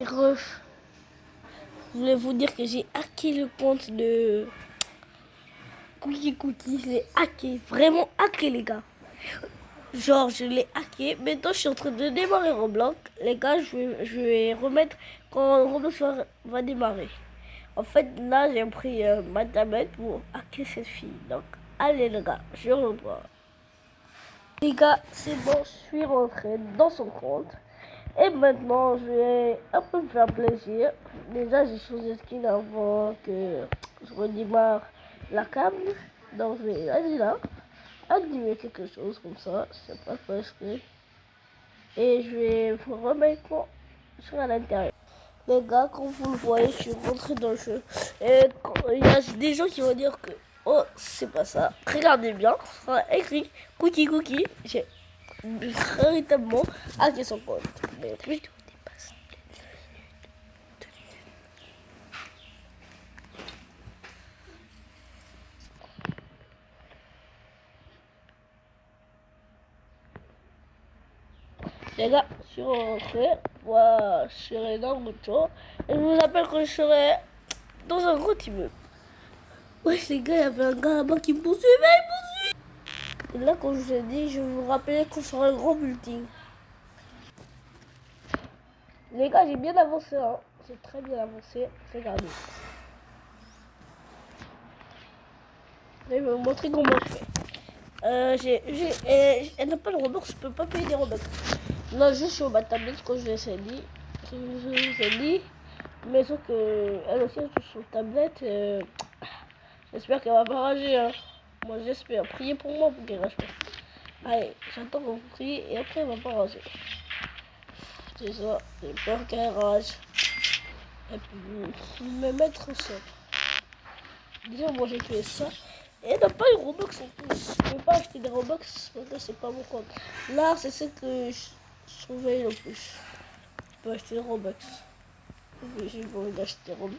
Ref, je voulais vous dire que j'ai hacké le compte de Cookie. Je l'ai hacké, vraiment hacké les gars. Genre je l'ai hacké. Maintenant je suis en train de démarrer Roblox. Les gars, je vais remettre quand Roblox va démarrer. En fait là j'ai pris ma tablette pour hacker cette fille. Donc allez les gars, je reprends. Les gars, c'est bon, je suis rentré dans son compte. Et maintenant, je vais un peu me faire plaisir. Déjà, j'ai changé de skin avant que je redémarre la cam. Donc, je vais aller là, activer quelque chose comme ça. Je sais pas quoi c'est. Et je vais vous remettre sur l'intérieur. Les gars, comme vous le voyez, je suis rentré dans le jeu. Et il y a des gens qui vont dire que oh, c'est pas ça. Regardez bien, ça sera écrit Cookie. J'ai véritablement hacké son compte. Mais plus de dépasse. Les gars, je suis rentré. Moi, je serai dans Mucho. Et je vous appelle que je serai dans un gros immeuble. Ouais, les gars, il y avait un gars là-bas qui me poursuivait. Et là, quand je vous ai dit, je vous rappelais qu'on serait un grand building. Les gars, j'ai bien avancé, hein. J'ai très bien avancé. Regardez. Je vais vous montrer comment je fais. Elle n'a pas de Robux, je peux pas payer des Robux. Non, juste sur ma tablette, quand je vous ai dit. Mais sauf que elle aussi sur son tablette. J'espère qu'elle va pas rager, hein. Moi, j'espère. Priez pour moi pour qu'elle rage pas. Allez, j'attends que vous priez et après, elle va pas rager. C'est ça, j'ai peur qu'elle rage. Et puis, me mettre seul. Déjà, moi, j'ai fait ça. Et elle n'a pas eu Robux en plus. Je peux pas acheter des Robux parce que c'est pas mon compte. Là, c'est ce que je surveille le plus. Je peux acheter des Robux. J'ai envie d'acheter des Robux.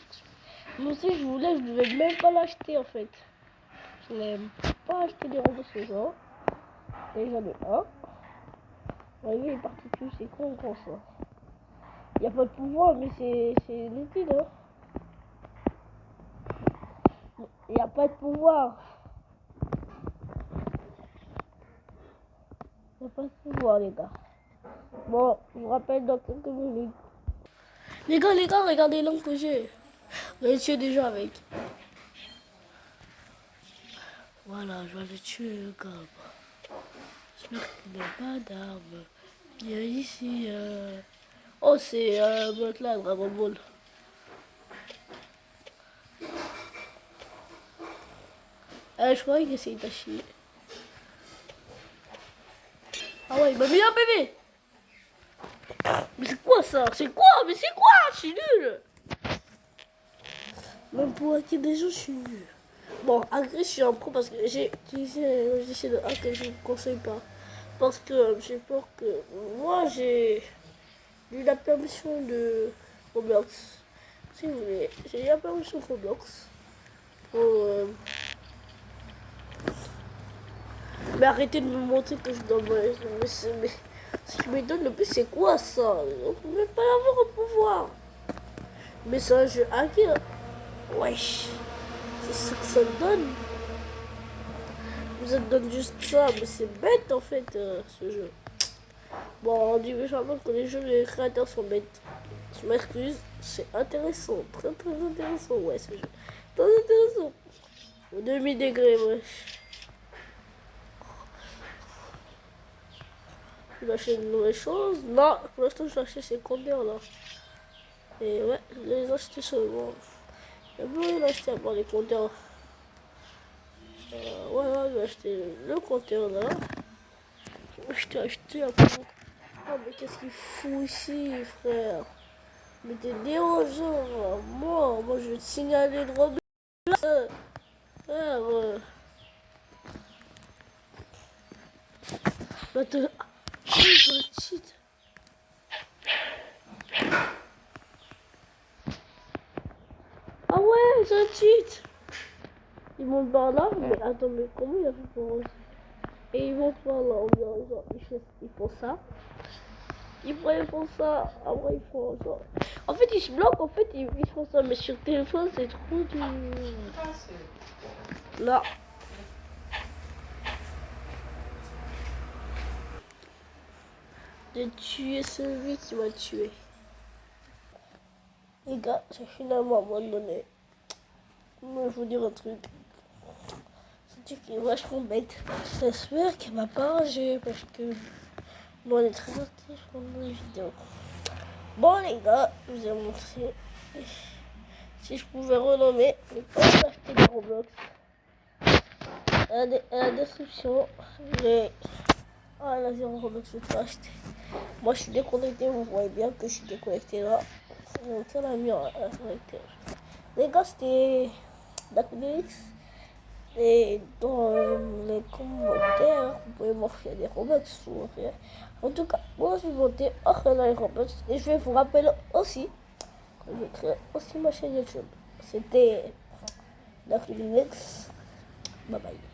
Moi aussi, je devais même pas l'acheter en fait. Je n'aime pas acheter des Robux aux gens. Et j'en ai un. Vous voyez les particules, c'est con ça. Il n'y a pas de pouvoir, mais c'est inutile, hein. Il n'y a pas de pouvoir. Il n'y a pas de pouvoir, les gars. Bon, je vous rappelle dans quelques minutes. Les gars, regardez l'angle que j'ai. Je vais le tuer déjà avec. Voilà, je vais le tuer, le gars. J'espère qu'il n'a pas d'armes. Il y a ici... Oh, c'est là, Dragon Ball. Je croyais que c'est Itachi. Ah ouais, il m'a mis un bébé. Mais c'est quoi ça? C'est quoi? Mais c'est quoi? Je suis nul. Même pour hacker des gens, je suis nul. Bon, agré, je suis un pro parce que j'ai utilisé un logiciel de hack que je ne vous conseille pas. Parce que j'ai peur que... Moi, j'ai eu la permission de Roblox. Si vous voulez, j'ai eu la permission de Roblox. Pour... Mais arrêtez de me montrer que je dois... Mais ce qui m'étonne le plus, c'est quoi ça? On peut même pas avoir un pouvoir. Mais c'est un jeu hacké. Wesh. C'est ce que ça donne. Vous êtes donne juste ça, mais c'est bête en fait ce jeu. Bon, on dit méchamment que les jeux, les créateurs sont bêtes. Je m'excuse, c'est intéressant, très intéressant, ouais ce jeu. Très intéressant. Au demi-degré, wesh. Je vais acheter de nouvelles choses. Non, pour l'instant je vais acheter ces compteurs là. Et ouais, je vais les acheter seulement. Il y a plus rien d'acheter à part les compteurs. Ouais, je vais acheter le compteur là. Je t'ai acheté un peu. Oh, mais qu'est-ce qu'il fout ici, frère? Mais t'es dérangeant. Moi, je vais te signaler de Roblox. Frère, bah te... Ah, je vais cheat. Ah ouais, c'est un cheat. Ils montent par là, mais attends, mais comment il a fait pour... Et ils montent par là, genre, ils font ça. Ils font ça. Après, ils font ça. En fait, ils se bloquent. En fait, ils font ça. Mais sur téléphone, c'est trop dur. Là. De tuer celui qui m'a tué. Les gars, j'ai finalement abandonné. Moi, je vous dire un truc. C'est qui est vachement bête. J'espère qu'elle m'a pas rangé parce que moi, on est très actifs pendant les vidéos. Bon, les gars, je vous ai montré. Si je pouvais renommer les poches acheter des Roblox. À la description, j'ai. Ah, là, 0 Roblox, je vais pas acheter. Moi, je suis déconnecté, vous voyez bien que je suis déconnecté là. C'est la mienne à connecter. Les gars, c'était Dakudelix. Et dans les commentaires, vous pouvez m'offrir des Robux. En tout cas, moi je vais voter les Robux. Et je vais vous rappeler aussi que je crée aussi ma chaîne YouTube. C'était Dakudelix. Bye bye.